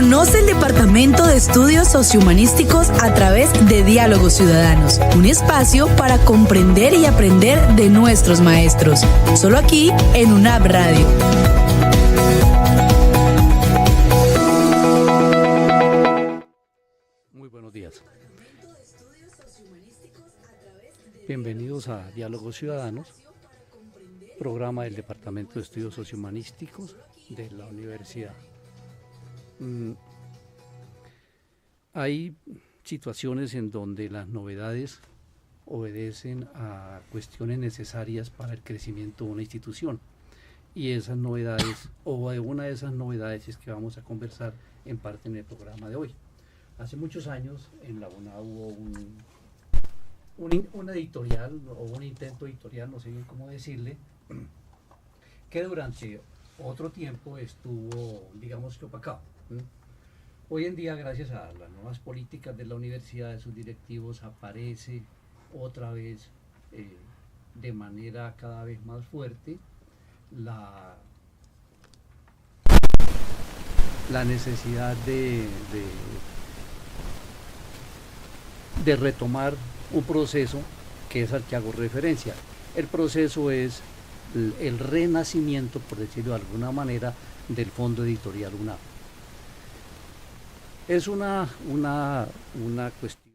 Conoce el Departamento de Estudios Sociohumanísticos a través de Diálogos Ciudadanos, un espacio para comprender y aprender de nuestros maestros. Solo aquí en UNAV Radio. Muy buenos días. Bienvenidos a Diálogos Ciudadanos, programa del Departamento de Estudios Sociohumanísticos de la Universidad. Hay situaciones en donde las novedades obedecen a cuestiones necesarias para el crecimiento de una institución, y esas novedades, o de una de esas novedades, es que vamos a conversar en parte en el programa de hoy. Hace muchos años en la UNA hubo un editorial o un intento editorial, no sé bien cómo decirle, que durante otro tiempo estuvo, digamos que opacado. Hoy en día, gracias a las nuevas políticas de la universidad, de sus directivos, aparece otra vez de manera cada vez más fuerte la necesidad de retomar un proceso que es al que hago referencia. El proceso es el renacimiento, por decirlo de alguna manera, del Fondo Editorial UNAV. Es una cuestión.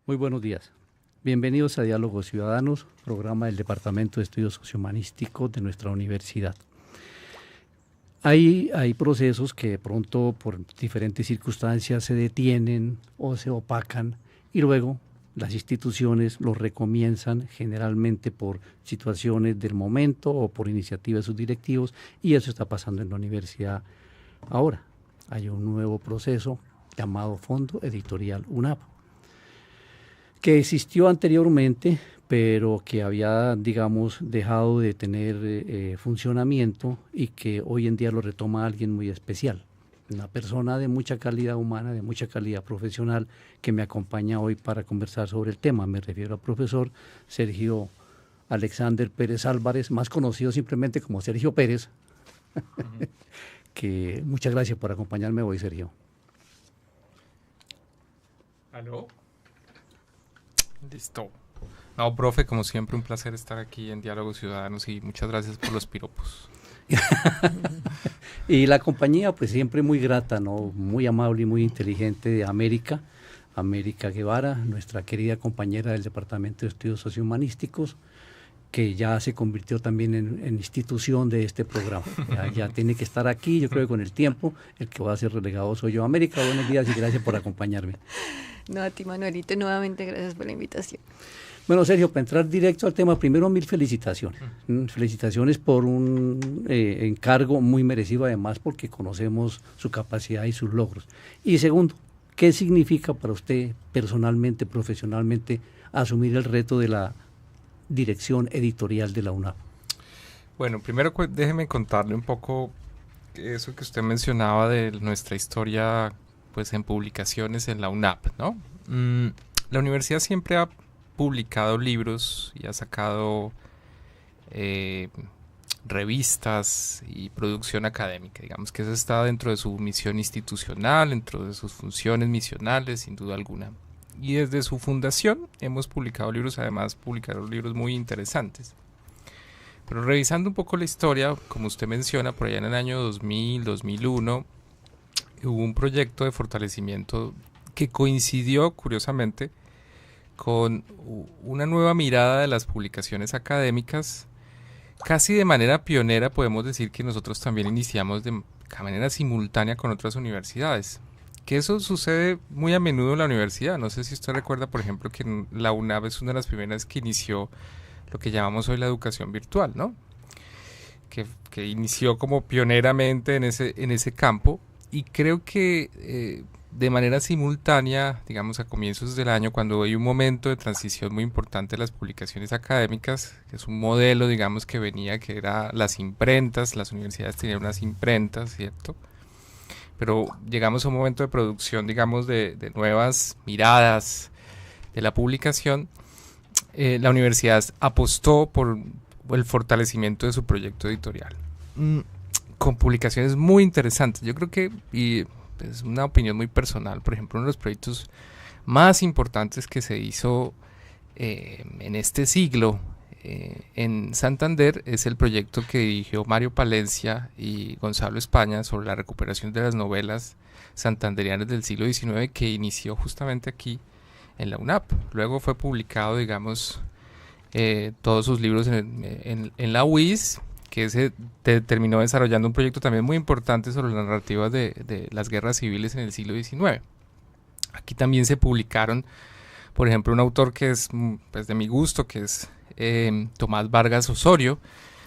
Muy buenos días. Bienvenidos a Diálogos Ciudadanos, programa del Departamento de Estudios Sociohumanísticos de nuestra universidad. Hay procesos que de pronto por diferentes circunstancias se detienen o se opacan, y luego las instituciones los recomienzan, generalmente por situaciones del momento o por iniciativa de sus directivos, y eso está pasando en la universidad ahora. Hay un nuevo proceso llamado Fondo Editorial UNAV, que existió anteriormente, pero que había, digamos, dejado de tener funcionamiento, y que hoy en día lo retoma alguien muy especial, una persona de mucha calidad humana, de mucha calidad profesional, que me acompaña hoy para conversar sobre el tema. Me refiero al profesor Sergio Alexander Pérez Álvarez, más conocido simplemente como Sergio Pérez. Que muchas gracias por acompañarme hoy, Sergio. ¿Aló? Listo. No, profe, como siempre, un placer estar aquí en Diálogos Ciudadanos, y muchas gracias por los piropos. Y la compañía, pues siempre muy grata, ¿no? Muy amable y muy inteligente, de América Guevara, nuestra querida compañera del Departamento de Estudios Sociohumanísticos, que ya se convirtió también en institución de este programa. Ya tiene que estar aquí. Yo creo que con el tiempo el que va a ser relegado soy yo. América, buenos días y gracias por acompañarme. No, a ti, Manuelito, nuevamente gracias por la invitación. Bueno, Sergio, para entrar directo al tema, primero, mil felicitaciones. Felicitaciones por un encargo muy merecido, además, porque conocemos su capacidad y sus logros. Y segundo, ¿qué significa para usted personalmente, profesionalmente, asumir el reto de la dirección editorial de la UNAV? Bueno, primero déjeme contarle un poco eso que usted mencionaba de nuestra historia, pues en publicaciones en la UNAP, ¿no? La universidad siempre ha publicado libros y ha sacado revistas y producción académica. Digamos que eso está dentro de su misión institucional, dentro de sus funciones misionales, sin duda alguna. Y desde su fundación hemos publicado libros, además publicaron libros muy interesantes. Pero revisando un poco la historia, como usted menciona, por allá en el año 2000, 2001, hubo un proyecto de fortalecimiento que coincidió, curiosamente, con una nueva mirada de las publicaciones académicas. Casi de manera pionera podemos decir que nosotros también iniciamos de manera simultánea con otras universidades. Que eso sucede muy a menudo en la universidad. No sé si usted recuerda, por ejemplo, que la UNAV es una de las primeras que inició lo que llamamos hoy la educación virtual, ¿no? Que inició como pioneramente en ese campo, y creo que de manera simultánea, digamos a comienzos del año, cuando hay un momento de transición muy importante de las publicaciones académicas, que es un modelo, digamos, que venía, que era las imprentas, las universidades tenían unas imprentas, ¿cierto? Pero llegamos a un momento de producción, digamos, de nuevas miradas de la publicación. La universidad apostó por el fortalecimiento de su proyecto editorial, con publicaciones muy interesantes. Yo creo que, y es una opinión muy personal, por ejemplo, uno de los proyectos más importantes que se hizo en este siglo en Santander es el proyecto que dirigió Mario Palencia y Gonzalo España sobre la recuperación de las novelas santanderianas del siglo XIX, que inició justamente aquí en la UNAP. Luego fue publicado, digamos, todos sus libros en la UIS, que se terminó desarrollando un proyecto también muy importante sobre las narrativas de las guerras civiles en el siglo XIX. Aquí también se publicaron, por ejemplo, un autor que es pues, de mi gusto, que es Tomás Vargas Osorio.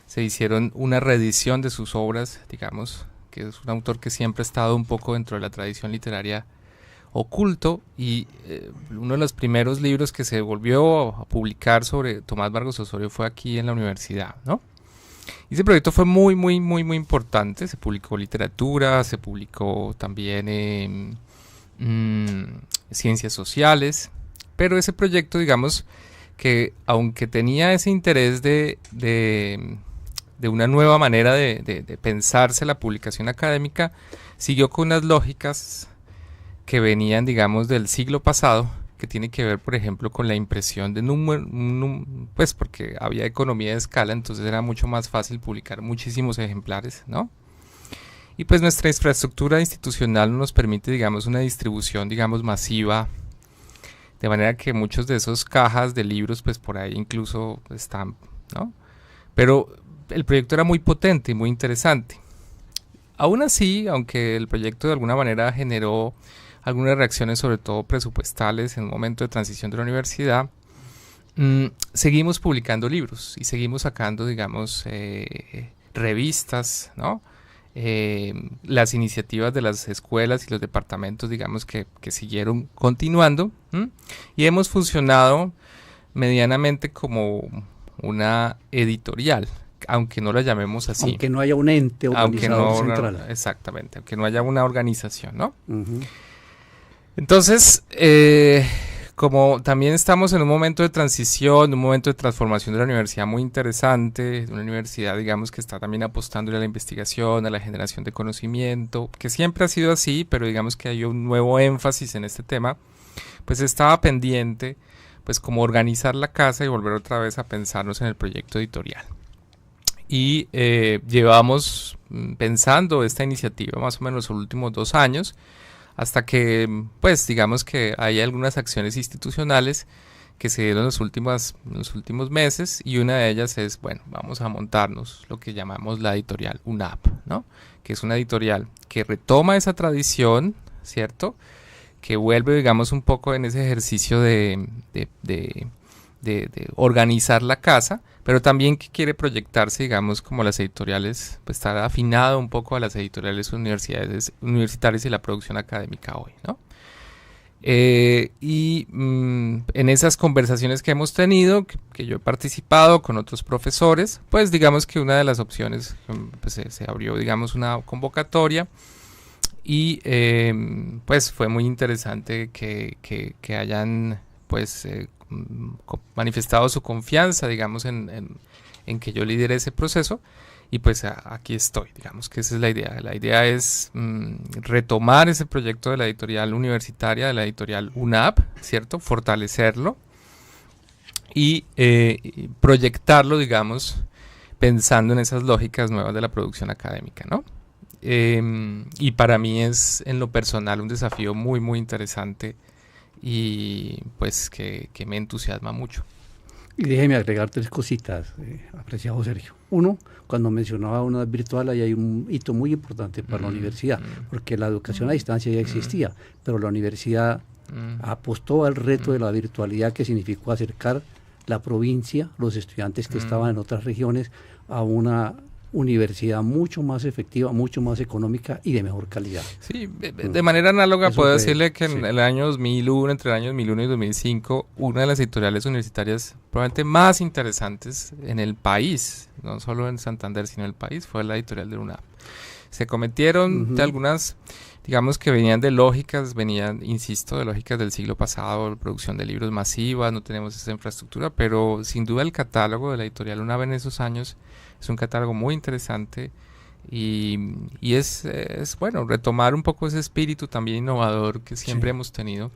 Se hicieron una reedición de sus obras, digamos, que es un autor que siempre ha estado un poco dentro de la tradición literaria oculto, y uno de los primeros libros que se volvió a publicar sobre Tomás Vargas Osorio fue aquí en la universidad, ¿no? Y ese proyecto fue muy importante. Se publicó literatura, se publicó también ciencias sociales, pero ese proyecto, digamos, que aunque tenía ese interés de una nueva manera de pensarse la publicación académica, siguió con unas lógicas que venían, digamos, del siglo pasado, que tiene que ver, por ejemplo, con la impresión de pues porque había economía de escala, entonces era mucho más fácil publicar muchísimos ejemplares, ¿no? Y pues nuestra infraestructura institucional nos permite, digamos, una distribución, digamos, masiva, de manera que muchos de esos cajas de libros, pues por ahí incluso están, ¿no? Pero el proyecto era muy potente y muy interesante. Aún así, aunque el proyecto de alguna manera generó algunas reacciones, sobre todo presupuestales, en un momento de transición de la universidad, seguimos publicando libros y seguimos sacando, digamos, revistas, ¿no? Las iniciativas de las escuelas y los departamentos, digamos, que siguieron continuando, y hemos funcionado medianamente como una editorial, aunque no la llamemos así. Aunque no haya un ente organizador central. Exactamente, aunque no haya una organización, ¿no? Uh-huh. Entonces, como también estamos en un momento de transición, un momento de transformación de la universidad muy interesante, una universidad, digamos, que está también apostando a la investigación, a la generación de conocimiento, que siempre ha sido así, pero digamos que hay un nuevo énfasis en este tema, pues estaba pendiente, pues como organizar la casa y volver otra vez a pensarnos en el proyecto editorial. Y llevamos pensando esta iniciativa más o menos los últimos 2 años, hasta que, pues, digamos que hay algunas acciones institucionales que se dieron en los últimos meses, y una de ellas es, bueno, vamos a montarnos lo que llamamos la editorial UNAP, ¿no? Que es una editorial que retoma esa tradición, ¿cierto? Que vuelve, digamos, un poco en ese ejercicio de organizar la casa, pero también que quiere proyectarse, digamos, como las editoriales, pues estar afinado un poco a las editoriales universitarias y la producción académica hoy, ¿no? En esas conversaciones que hemos tenido, que yo he participado con otros profesores, pues digamos que una de las opciones, pues se abrió, digamos, una convocatoria y pues fue muy interesante que hayan pues manifestado su confianza, digamos, en que yo lidere ese proceso. Y pues aquí estoy, digamos que esa es la idea. La idea es retomar ese proyecto de la editorial universitaria, de la editorial UNAP, ¿cierto? Fortalecerlo y proyectarlo, digamos, pensando en esas lógicas nuevas de la producción académica, ¿no? Y para mí es, en lo personal, un desafío muy, muy interesante y pues que me entusiasma mucho. Y déjeme agregar 3 cositas, apreciado Sergio. Uno, cuando mencionaba una virtual, ahí hay un hito muy importante para la universidad, porque la educación a distancia ya existía, pero la universidad apostó al reto de la virtualidad, que significó acercar la provincia, los estudiantes que estaban en otras regiones, a una universidad mucho más efectiva, mucho más económica y de mejor calidad. Sí, de manera análoga puedo decirle que en sí. el año 2001, entre el año 2001 y 2005, una de las editoriales universitarias probablemente más interesantes en el país, no solo en Santander, sino en el país, fue la editorial de UNAP. Se cometieron de algunas, digamos que venían de lógicas, insisto, de lógicas del siglo pasado, producción de libros masivas, no tenemos esa infraestructura, pero sin duda el catálogo de la editorial UNAP en esos años es un catálogo muy interesante y es bueno, retomar un poco ese espíritu también innovador que siempre hemos tenido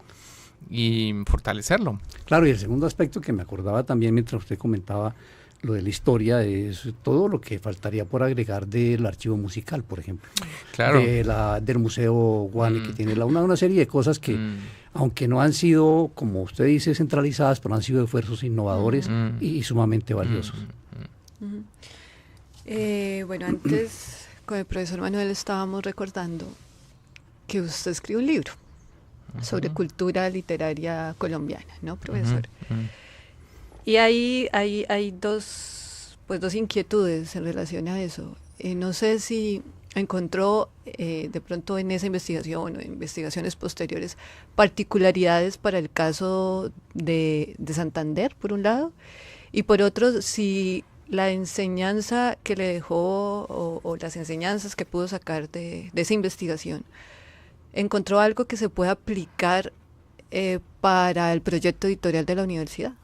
y fortalecerlo. Claro, y el segundo aspecto que me acordaba también mientras usted comentaba lo de la historia es todo lo que faltaría por agregar del archivo musical, por ejemplo. Claro. Del Museo Guane, que tiene una serie de cosas que, aunque no han sido, como usted dice, centralizadas, pero han sido esfuerzos innovadores y sumamente valiosos. Bueno, antes con el profesor Manuel estábamos recordando que usted escribió un libro sobre cultura literaria colombiana, ¿no, profesor? Y ahí hay dos inquietudes en relación a eso. No sé si encontró de pronto en esa investigación o en investigaciones posteriores particularidades para el caso de Santander, por un lado, y por otro, si la enseñanza que le dejó o las enseñanzas que pudo sacar de esa investigación, ¿encontró algo que se pueda aplicar para el proyecto editorial de la universidad?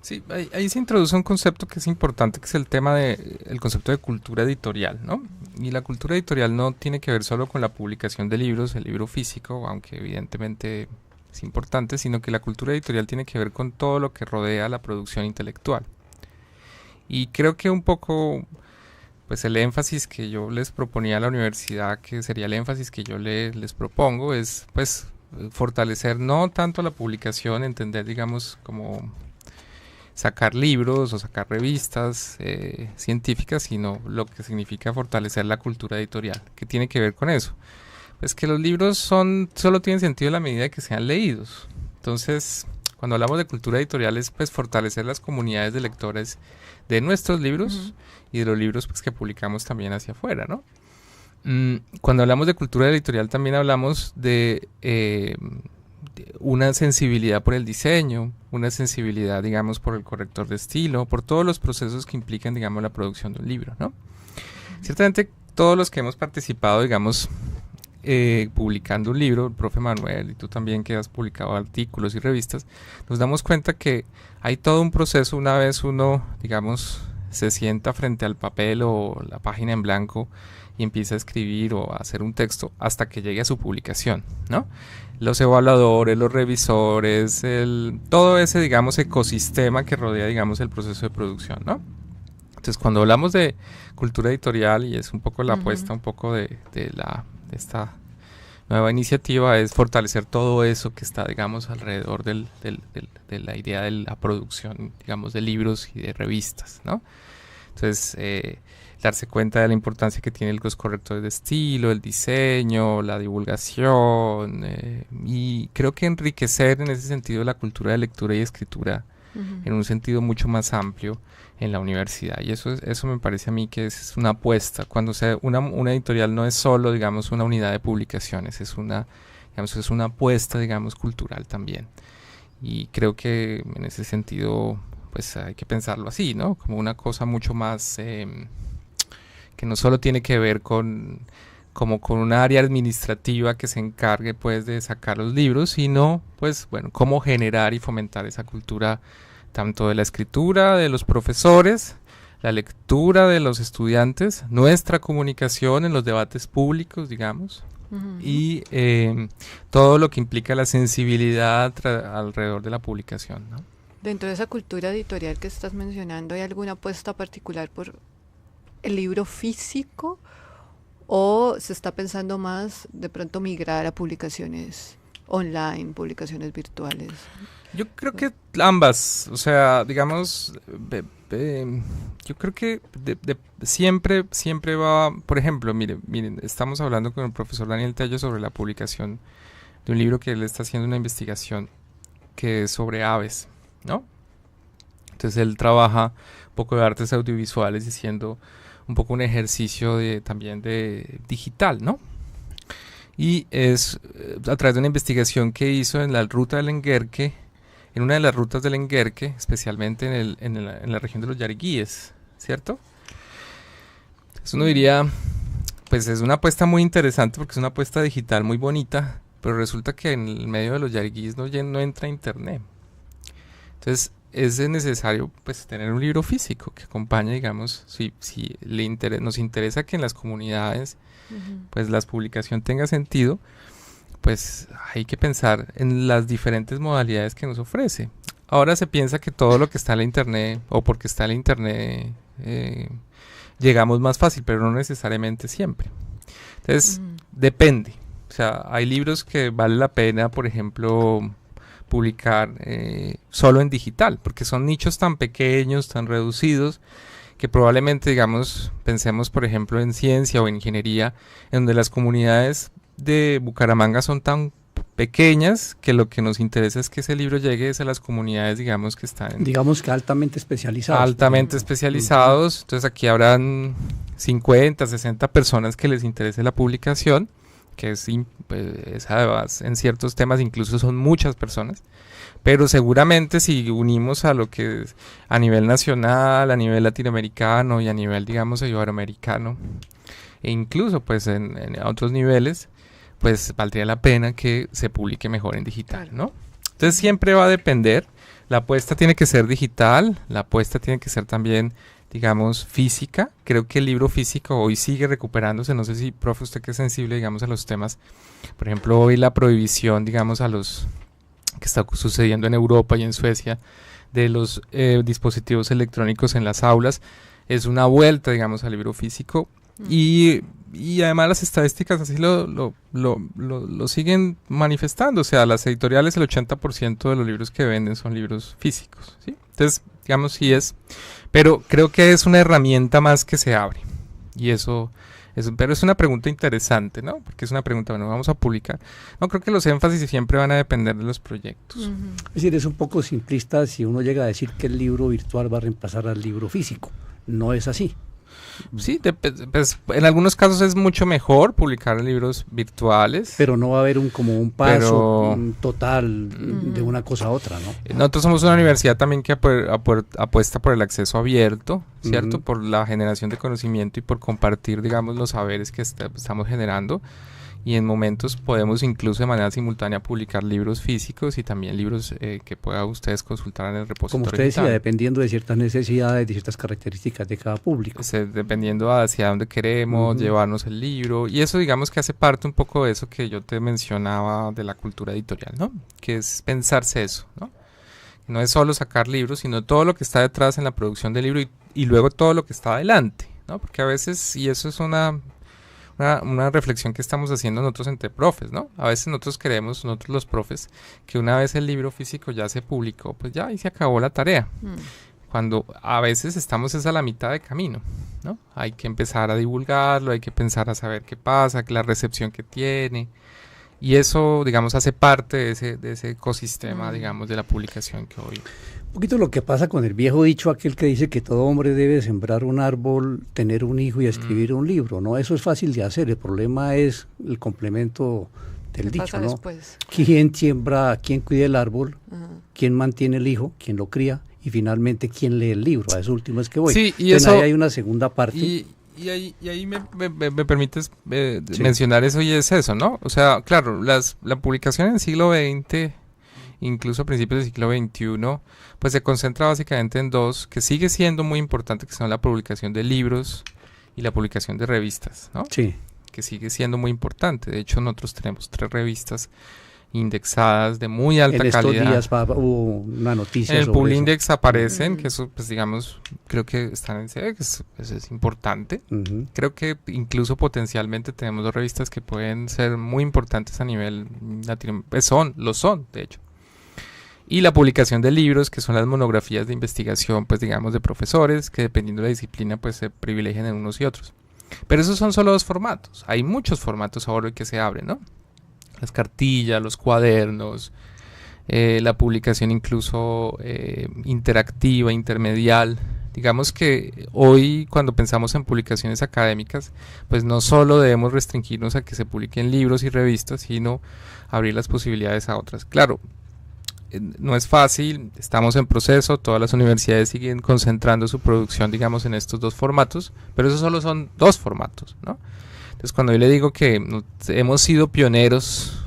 Sí, ahí se introduce un concepto que es importante, que es el tema el concepto de cultura editorial, ¿no? Y la cultura editorial no tiene que ver solo con la publicación de libros, el libro físico, aunque evidentemente es importante, sino que la cultura editorial tiene que ver con todo lo que rodea la producción intelectual. Y creo que un poco, pues el énfasis que yo les proponía a la universidad, que sería el énfasis que yo les propongo, es pues fortalecer no tanto la publicación, entender, digamos, como sacar libros o sacar revistas científicas, sino lo que significa fortalecer la cultura editorial, que tiene que ver con eso. Pues que los libros solo tienen sentido en la medida que sean leídos. Entonces, cuando hablamos de cultura editorial es pues fortalecer las comunidades de lectores de nuestros libros y de los libros pues que publicamos también hacia afuera, ¿no? Cuando hablamos de cultura editorial también hablamos de una sensibilidad por el diseño, una sensibilidad, digamos, por el corrector de estilo, por todos los procesos que implican, digamos, la producción de un libro, ¿no? Ciertamente todos los que hemos participado, digamos, publicando un libro, el profe Manuel y tú también que has publicado artículos y revistas, nos damos cuenta que hay todo un proceso una vez uno, digamos, se sienta frente al papel o la página en blanco y empieza a escribir o a hacer un texto hasta que llegue a su publicación, ¿no? Los evaluadores, los revisores, todo ese, digamos, ecosistema que rodea, digamos, el proceso de producción, ¿no? Entonces, cuando hablamos de cultura editorial, y es un poco la apuesta un poco de esta nueva iniciativa, es fortalecer todo eso que está, digamos, alrededor de la idea de la producción, digamos, de libros y de revistas, ¿no? Entonces, darse cuenta de la importancia que tiene los correctores de estilo, el diseño, la divulgación, y creo que enriquecer en ese sentido la cultura de lectura y escritura en un sentido mucho más amplio en la universidad, y eso me parece a mí que es una apuesta. Cuando una editorial no es solo, digamos, una unidad de publicaciones, es una digamos, es una apuesta, digamos, cultural también. Y creo que en ese sentido, pues hay que pensarlo así, ¿no? Como una cosa mucho más que no solo tiene que ver como con un área administrativa que se encargue pues de sacar los libros, sino pues bueno, cómo generar y fomentar esa cultura tanto de la escritura de los profesores, la lectura de los estudiantes, nuestra comunicación en los debates públicos, digamos, y todo lo que implica la sensibilidad alrededor de la publicación, ¿no? Dentro de esa cultura editorial que estás mencionando, ¿hay alguna apuesta particular por el libro físico o se está pensando más de pronto migrar a publicaciones online, publicaciones virtuales? Yo creo que ambas, o sea, digamos, yo creo que siempre va, por ejemplo, miren, estamos hablando con el profesor Daniel Tello sobre la publicación de un libro que él está haciendo una investigación que es sobre aves, ¿no? Entonces él trabaja un poco de artes audiovisuales diciendo un poco un ejercicio también de digital, ¿no? Y es a través de una investigación que hizo en la ruta del Enguerque, en una de las rutas del Enguerque, especialmente en la región de los Yariguíes, ¿cierto? Entonces uno diría, pues es una apuesta muy interesante porque es una apuesta digital muy bonita, pero resulta que en el medio de los Yariguíes no entra internet. Entonces es necesario pues tener un libro físico que acompañe, digamos, si nos interesa que en las comunidades pues la publicación tenga sentido, pues hay que pensar en las diferentes modalidades que nos ofrece. Ahora se piensa que todo lo que está en la internet o porque está en la internet llegamos más fácil, pero no necesariamente siempre. Entonces depende, o sea, hay libros que vale la pena, por ejemplo, publicar solo en digital, porque son nichos tan pequeños, tan reducidos, que probablemente, digamos, pensemos por ejemplo en ciencia o en ingeniería, en donde las comunidades de Bucaramanga son tan pequeñas que lo que nos interesa es que ese libro llegue a las comunidades, digamos, que están digamos que altamente especializados. Altamente especializados, entonces aquí habrán 50, 60 personas que les interese la publicación, que es además en ciertos temas incluso son muchas personas, pero seguramente si unimos a lo que es a nivel nacional, a nivel latinoamericano y a nivel, digamos, iberoamericano, e incluso pues en otros niveles, pues valdría la pena que se publique mejor en digital, ¿no? Entonces siempre va a depender, la apuesta tiene que ser digital, la apuesta tiene que ser también, digamos, física. Creo que el libro físico hoy sigue recuperándose, no sé si, profe, usted que es sensible, digamos, a los temas, por ejemplo, hoy la prohibición, digamos, que está sucediendo en Europa y en Suecia, de los dispositivos electrónicos en las aulas, es una vuelta, digamos, al libro físico, y además las estadísticas así lo siguen manifestando, o sea, las editoriales, el 80% de los libros que venden son libros físicos, ¿sí? Entonces, digamos, sí es, pero creo que es una herramienta más que se abre, y pero es una pregunta interesante, ¿no? Porque es una pregunta, bueno, vamos a publicar. No, creo que los énfasis siempre van a depender de los proyectos. Es decir, es un poco simplista si uno llega a decir que el libro virtual va a reemplazar al libro físico. No es así. Sí, pues, en algunos casos es mucho mejor publicar libros virtuales. Pero no va a haber un paso total de una cosa a otra, ¿no? Nosotros somos una universidad también que apuesta por el acceso abierto, ¿cierto? Por la generación de conocimiento y por compartir, digamos, los saberes que estamos generando. Y en momentos podemos incluso de manera simultánea publicar libros físicos y también libros que puedan ustedes consultar en el repositorio. Como usted decía, dependiendo de ciertas necesidades, de ciertas características de cada público. Dependiendo hacia dónde queremos llevarnos el libro. Y eso, digamos, que hace parte un poco de eso que yo te mencionaba de la cultura editorial, ¿no? Que es pensarse eso, ¿no? No es solo sacar libros, sino todo lo que está detrás en la producción del libro y luego todo lo que está adelante, ¿no? Porque a veces, y eso es una reflexión que estamos haciendo nosotros entre profes, ¿no? A veces nosotros los profes, que una vez el libro físico ya se publicó, pues ya ahí se acabó la tarea. Cuando a veces estamos a la mitad de camino, ¿no? Hay que empezar a divulgarlo, hay que pensar a saber qué pasa, la recepción que tiene. Y eso, digamos, hace parte de ese ecosistema, digamos, de la publicación que hoy... Un poquito lo que pasa con el viejo dicho aquel que dice que todo hombre debe sembrar un árbol, tener un hijo y escribir un libro, ¿no? Eso es fácil de hacer, el problema es el complemento del ¿Qué dicho, pasa ¿no? después? ¿Quién siembra, quién cuida el árbol, Ajá. quién mantiene el hijo, quién lo cría y finalmente quién lee el libro? A eso último es que voy. Sí, y entonces eso, ahí hay una segunda parte. Y ahí me permites Sí. mencionar eso, y es eso, ¿no? O sea, claro, la publicación en el siglo XX, incluso a principios del siglo XXI, pues se concentra básicamente en dos, que sigue siendo muy importante, que son la publicación de libros y la publicación de revistas, ¿no? Sí. Que sigue siendo muy importante. De hecho, nosotros tenemos 3 revistas indexadas de muy alta En estos calidad. días hubo una noticia En el sobre eso. Publindex aparecen, Mm. que eso, pues digamos, creo que están en serio, que es importante. Ujú. Creo que incluso potencialmente tenemos 2 revistas que pueden ser muy importantes a nivel latinoamericano. Pues lo son, de hecho. Y la publicación de libros, que son las monografías de investigación, pues digamos, de profesores, que dependiendo de la disciplina, pues se privilegian en unos y otros. Pero esos son solo 2 formatos. Hay muchos formatos ahora que se abren, ¿no? Las cartillas, los cuadernos, la publicación incluso interactiva, intermedial. Digamos que hoy, cuando pensamos en publicaciones académicas, pues no solo debemos restringirnos a que se publiquen libros y revistas, sino abrir las posibilidades a otras. Claro, no es fácil, estamos en proceso, todas las universidades siguen concentrando su producción, digamos, en estos 2 formatos, pero esos solo son 2 formatos, ¿no? Entonces, cuando yo le digo que hemos sido pioneros,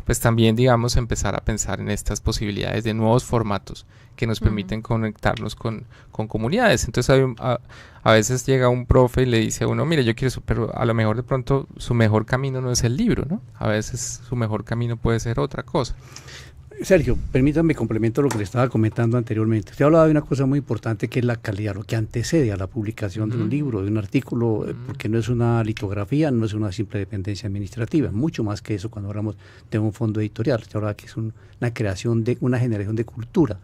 pues también, digamos, empezar a pensar en estas posibilidades de nuevos formatos que nos permiten conectarnos con comunidades. Entonces, a veces llega un profe y le dice a uno, mire, yo quiero eso, pero a lo mejor de pronto su mejor camino no es el libro, ¿no? A veces su mejor camino puede ser otra cosa. Sergio, permítame complemento lo que le estaba comentando anteriormente. Usted hablaba de una cosa muy importante que es la calidad, lo que antecede a la publicación de un libro, de un artículo, porque no es una litografía, no es una simple dependencia administrativa, mucho más que eso cuando hablamos de un fondo editorial. Usted hablaba que es una creación de una generación de cultura.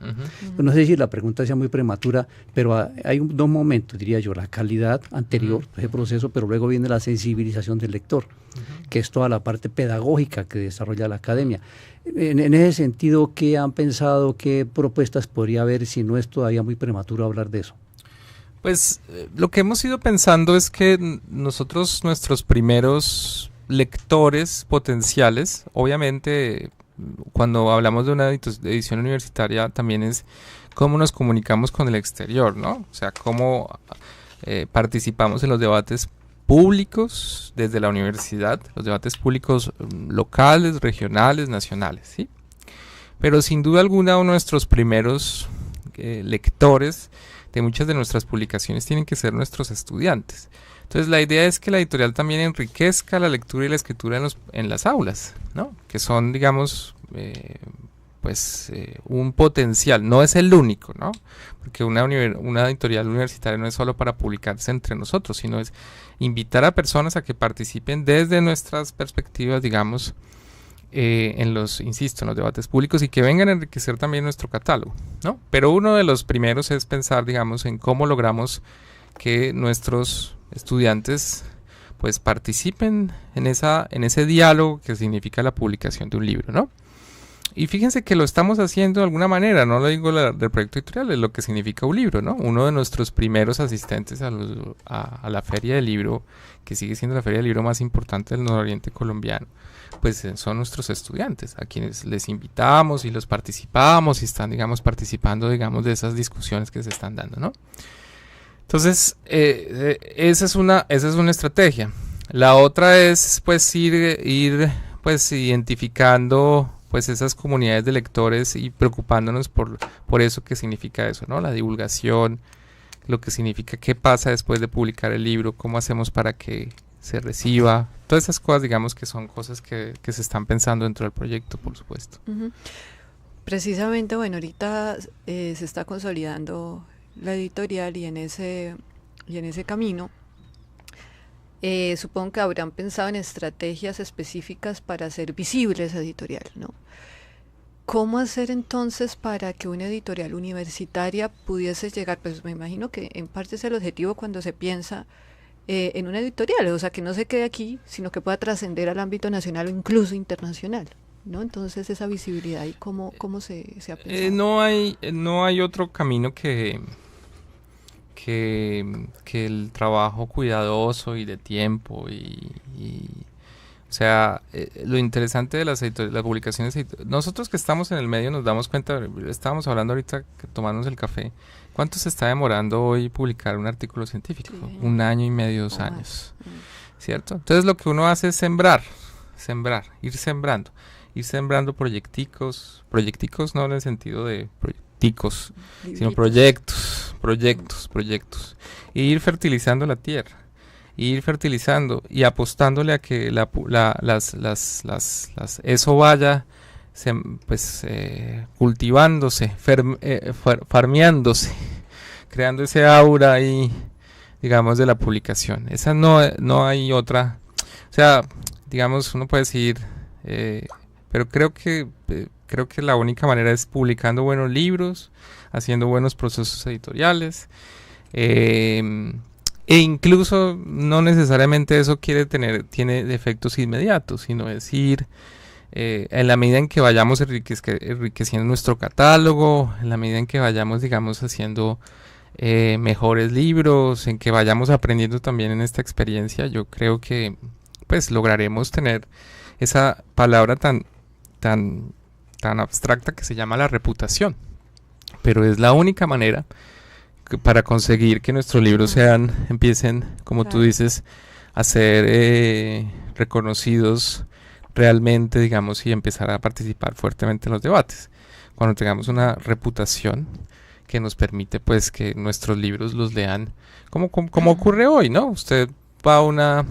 No sé si la pregunta sea muy prematura, pero hay 2 momentos, diría yo, la calidad anterior, ese proceso, pero luego viene la sensibilización del lector, que es toda la parte pedagógica que desarrolla la academia. En ese sentido, ¿qué han pensado, qué propuestas podría haber si no es todavía muy prematuro hablar de eso? Pues lo que hemos ido pensando es que nosotros, nuestros primeros lectores potenciales, obviamente cuando hablamos de una edición universitaria también es cómo nos comunicamos con el exterior, ¿no? O sea, cómo participamos en los debates públicos desde la universidad, los debates públicos locales, regionales, nacionales, ¿sí? Pero sin duda alguna nuestros primeros lectores de muchas de nuestras publicaciones tienen que ser nuestros estudiantes. Entonces la idea es que la editorial también enriquezca la lectura y la escritura en las aulas, ¿no? Que son, digamos, un potencial, no es el único, ¿no? Porque una editorial universitaria no es solo para publicarse entre nosotros, sino es invitar a personas a que participen desde nuestras perspectivas, digamos, en los debates públicos y que vengan a enriquecer también nuestro catálogo, ¿no? Pero uno de los primeros es pensar, digamos, en cómo logramos que nuestros estudiantes pues participen en ese diálogo que significa la publicación de un libro, ¿no? Y fíjense que lo estamos haciendo de alguna manera, no lo digo del proyecto editorial, es lo que significa un libro, ¿no? Uno de nuestros primeros asistentes a la Feria del Libro, que sigue siendo la Feria del Libro más importante del nororiente colombiano, pues son nuestros estudiantes, a quienes les invitamos y los participamos y están, digamos, participando, digamos, de esas discusiones que se están dando, ¿no? Entonces, esa es una estrategia. La otra es, pues, ir pues, identificando pues esas comunidades de lectores y preocupándonos por eso que significa eso, ¿no? La divulgación, lo que significa qué pasa después de publicar el libro, cómo hacemos para que se reciba, todas esas cosas, digamos, que son cosas que se están pensando dentro del proyecto, por supuesto. Precisamente, bueno, ahorita se está consolidando la editorial y en ese camino supongo que habrán pensado en estrategias específicas para hacer visible esa editorial, ¿no? ¿Cómo hacer entonces para que una editorial universitaria pudiese llegar? Pues me imagino que en parte es el objetivo cuando se piensa en una editorial, o sea, que no se quede aquí, sino que pueda trascender al ámbito nacional o incluso internacional, ¿no? Entonces esa visibilidad, ¿y cómo se ha pensado? No hay otro camino que el trabajo cuidadoso y de tiempo y O sea, lo interesante de las publicaciones, nosotros que estamos en el medio nos damos cuenta, estábamos hablando ahorita tomándonos el café, ¿cuánto se está demorando hoy publicar un artículo científico? Sí. 1 año y medio, 2 años, ¿cierto? Entonces lo que uno hace es sembrar, ir sembrando proyecticos no en el sentido de proyecticos, sino proyectos, y ir fertilizando la tierra. Ir fertilizando y apostándole a que eso vaya cultivándose, farmeándose, creando ese aura ahí, digamos, de la publicación. Esa no hay otra, o sea, digamos, uno puede decir, pero creo que la única manera es publicando buenos libros, haciendo buenos procesos editoriales, e incluso no necesariamente eso tiene efectos inmediatos, sino es ir en la medida en que vayamos enriqueciendo nuestro catálogo, en la medida en que vayamos, digamos, haciendo mejores libros, en que vayamos aprendiendo también en esta experiencia, yo creo que pues lograremos tener esa palabra tan abstracta que se llama la reputación, pero es la única manera para conseguir que nuestros libros empiecen, como tú dices, a ser reconocidos realmente, digamos, y empezar a participar fuertemente en los debates. Cuando tengamos una reputación que nos permite, pues, que nuestros libros los lean, como ocurre hoy, ¿no? Usted va a una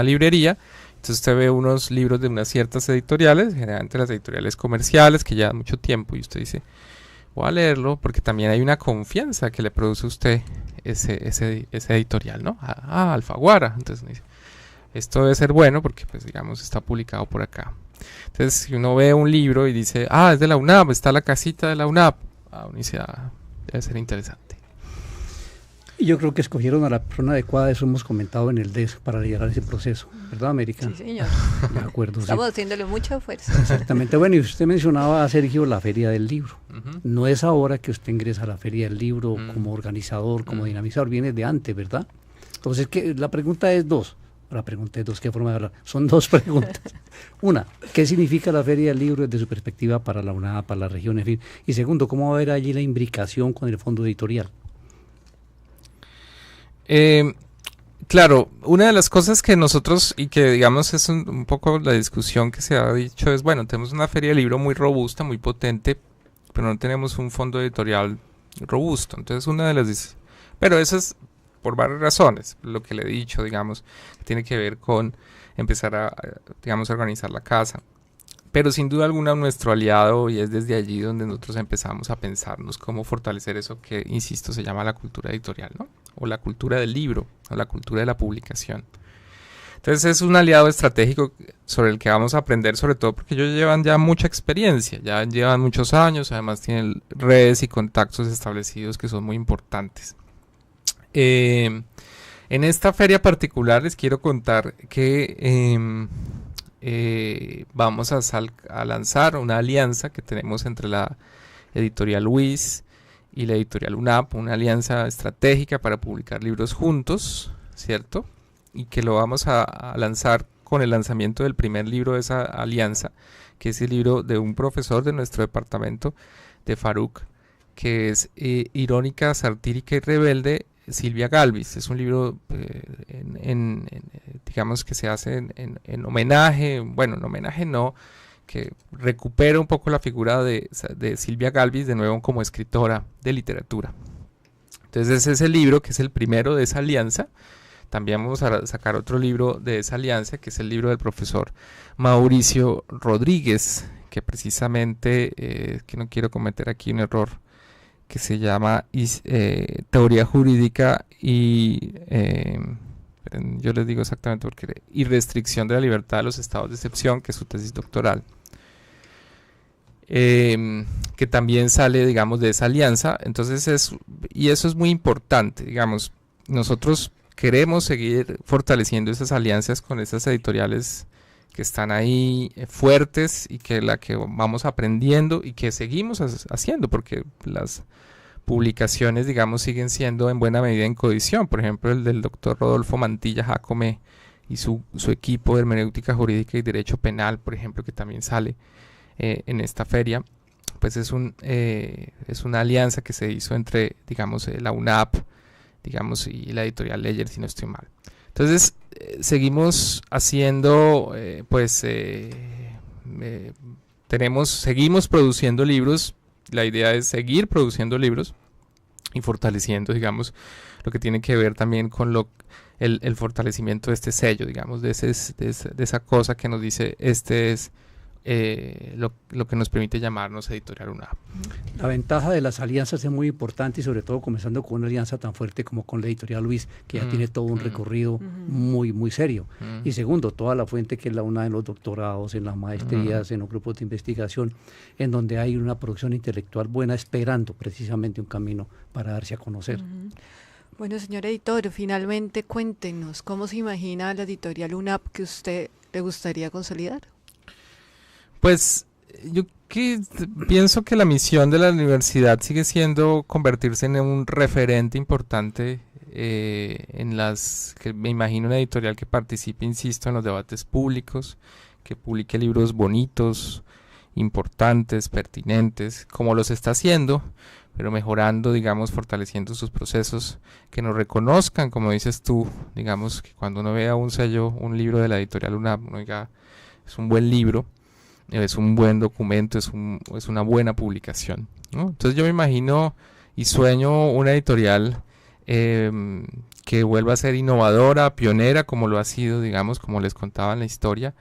librería, entonces usted ve unos libros de unas ciertas editoriales, generalmente las editoriales comerciales, que llevan mucho tiempo, y usted dice, voy a leerlo, porque también hay una confianza que le produce a usted ese editorial, ¿no? Alfaguara. Entonces dice, esto debe ser bueno porque, pues, digamos, está publicado por acá. Entonces, si uno ve un libro y dice, es de la UNAP, está la casita de la UNAP, uno dice, debe ser interesante. Y yo creo que escogieron a la persona adecuada, eso hemos comentado en el DES, para liderar ese proceso, ¿verdad, América? Sí, señor. De acuerdo. Estamos haciéndole mucha fuerza. Exactamente. Bueno, y usted mencionaba, Sergio, la Feria del Libro. No es ahora que usted ingresa a la Feria del Libro como organizador, como dinamizador, viene de antes, ¿verdad? Entonces, la pregunta es dos. ¿Qué forma de hablar? Son 2 preguntas. Una, ¿qué significa la Feria del Libro desde su perspectiva para la UNAP, para la región, en fin? Y segundo, ¿cómo va a haber allí la imbricación con el fondo editorial? Claro, una de las cosas que nosotros, y que digamos es un poco la discusión que se ha dicho, es, bueno, tenemos una Feria del Libro muy robusta, muy potente, pero no tenemos un fondo editorial robusto. Entonces pero eso es por varias razones, lo que le he dicho, digamos, que tiene que ver con empezar a organizar la casa. Pero sin duda alguna nuestro aliado, y es desde allí donde nosotros empezamos a pensarnos cómo fortalecer eso que, insisto, se llama la cultura editorial, ¿no? O la cultura del libro, o la cultura de la publicación. Entonces es un aliado estratégico sobre el que vamos a aprender, sobre todo porque ellos llevan ya mucha experiencia, ya llevan muchos años, además tienen redes y contactos establecidos que son muy importantes. En esta feria particular les quiero contar que vamos a lanzar una alianza que tenemos entre la editorial WIS y la editorial UNAP, una alianza estratégica para publicar libros juntos, ¿cierto? Y que lo vamos a lanzar con el lanzamiento del primer libro de esa alianza, que es el libro de un profesor de nuestro departamento, de FARUC, que es Irónica, Satírica y Rebelde, Silvia Galvis. Es un libro digamos que se hace en homenaje, bueno, en homenaje no, que recupera un poco la figura de Silvia Galvis de nuevo como escritora de literatura. Entonces ese es el libro que es el primero de esa alianza. También vamos a sacar otro libro de esa alianza, que es el libro del profesor Mauricio Rodríguez, que precisamente, que no quiero cometer aquí un error, que se llama Teoría Jurídica y, yo les digo exactamente porque, y Restricción de la Libertad de los Estados de Excepción, que es su tesis doctoral, que también sale, digamos, de esa alianza. Entonces eso es muy importante, digamos, nosotros queremos seguir fortaleciendo esas alianzas con esas editoriales que están ahí fuertes y que vamos aprendiendo y que seguimos haciendo, porque las publicaciones, digamos, siguen siendo en buena medida en coedición. Por ejemplo, el del doctor Rodolfo Mantilla Jacome, y su equipo de hermenéutica jurídica y derecho penal, por ejemplo, que también sale en esta feria, pues es una alianza que se hizo entre, digamos, la UNAP, digamos, y la editorial Ledger, si no estoy mal. Entonces, seguimos haciendo, seguimos produciendo libros. La idea es seguir produciendo libros y fortaleciendo, digamos, lo que tiene que ver también con el fortalecimiento de este sello, digamos, de esa cosa que nos dice, este es lo que nos permite llamarnos Editorial UNAP. La ventaja de las alianzas es muy importante, y sobre todo comenzando con una alianza tan fuerte como con la Editorial Luis, que ya tiene todo un recorrido muy, muy serio. Y segundo, toda la fuente que es la UNAP en los doctorados, en las maestrías, en los grupos de investigación, en donde hay una producción intelectual buena, esperando precisamente un camino para darse a conocer. Bueno, señor editor, finalmente cuéntenos, ¿cómo se imagina la Editorial UNAP que usted le gustaría consolidar? Pues yo pienso que la misión de la universidad sigue siendo convertirse en un referente importante que me imagino una editorial que participe, insisto, en los debates públicos, que publique libros bonitos, importantes, pertinentes, como los está haciendo, pero mejorando, digamos, fortaleciendo sus procesos, que nos reconozcan, como dices tú, digamos, que cuando uno vea un sello, un libro de la editorial UNAP, uno diga, es un buen libro, es un buen documento, es una buena publicación, ¿no? Entonces yo me imagino y sueño una editorial que vuelva a ser innovadora, pionera, como lo ha sido, digamos, como les contaba en la historia,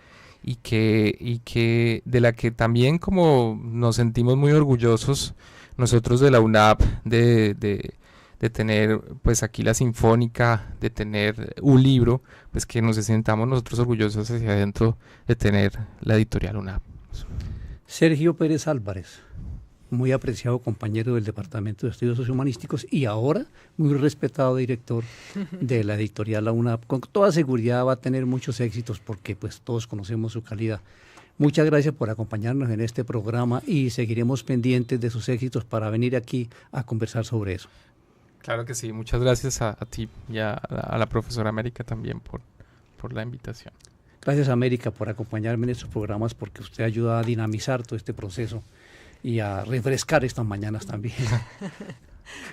y que de la que también como nos sentimos muy orgullosos nosotros de la UNAP de tener pues aquí la Sinfónica, de tener un libro, pues que nos sintamos nosotros orgullosos hacia adentro de tener la editorial UNAP. Sergio Pérez Álvarez, muy apreciado compañero del Departamento de Estudios Sociohumanísticos y ahora muy respetado director de la editorial La UNAP. Con toda seguridad va a tener muchos éxitos porque pues todos conocemos su calidad. Muchas gracias por acompañarnos en este programa y seguiremos pendientes de sus éxitos para venir aquí a conversar sobre eso. Claro que sí, muchas gracias a ti y a la profesora América también por la invitación. Gracias, América, por acompañarme en estos programas, porque usted ayuda a dinamizar todo este proceso y a refrescar estas mañanas también.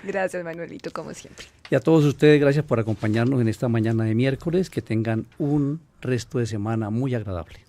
Gracias, Manuelito, como siempre. Y a todos ustedes, gracias por acompañarnos en esta mañana de miércoles. Que tengan un resto de semana muy agradable.